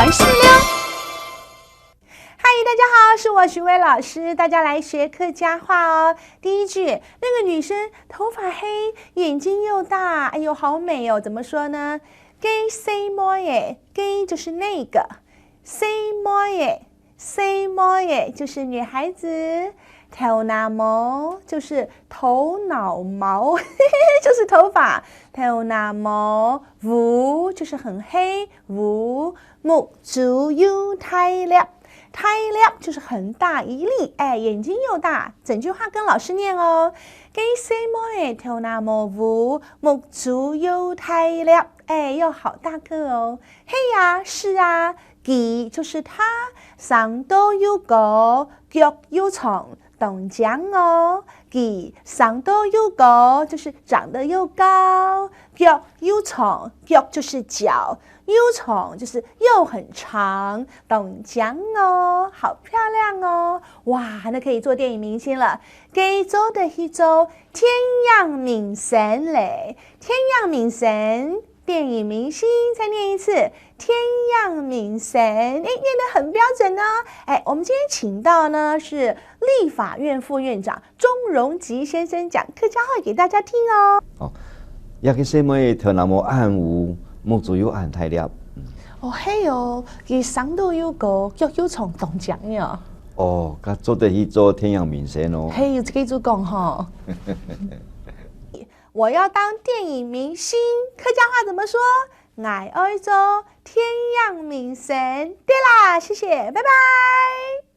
环视溜。嗨，大家好，是我徐薇老师，大家来学客家话哦。第一句，那个女生头发黑，眼睛又大，哎呦，好美哦。怎么说呢？Gay say more 耶，gay 就是那个 ，say more 耶 ，say more 耶就是女孩子。头脑毛就是头脑毛，就是头发。头脑毛，乌就是很黑，乌目足有太粒。太粒就是很大一粒，哎，眼睛又大。整句话跟老师念哦。几岁么头那么乌，目足有太粒，哎，又好大个哦。嘿呀，是啊，佢就是他，上都有高，腳又長，懂讲哦。佢上都有高，就是长得又高，腳又長，腳就是脚。又长就是又很长，懂讲哦，好漂亮哦，哇，那可以做电影明星了。给做的去做天样明神嘞，天样明神，电影明星，再念一次，天样明神，哎，念得很标准哦。哎，我们今天请到呢是立法院副院长钟荣吉先生讲客家话给大家听哦。哦，也去什么头那么暗无。目足有暗太粒，哦嘿哦，佢上都有高，腳有長，懂講呀。哦，佢做得去做天陽明星哦。嘿，記住講哈。我要當電影明星，客家話怎麼說？我愛做天陽明星。對啦，謝謝，拜拜。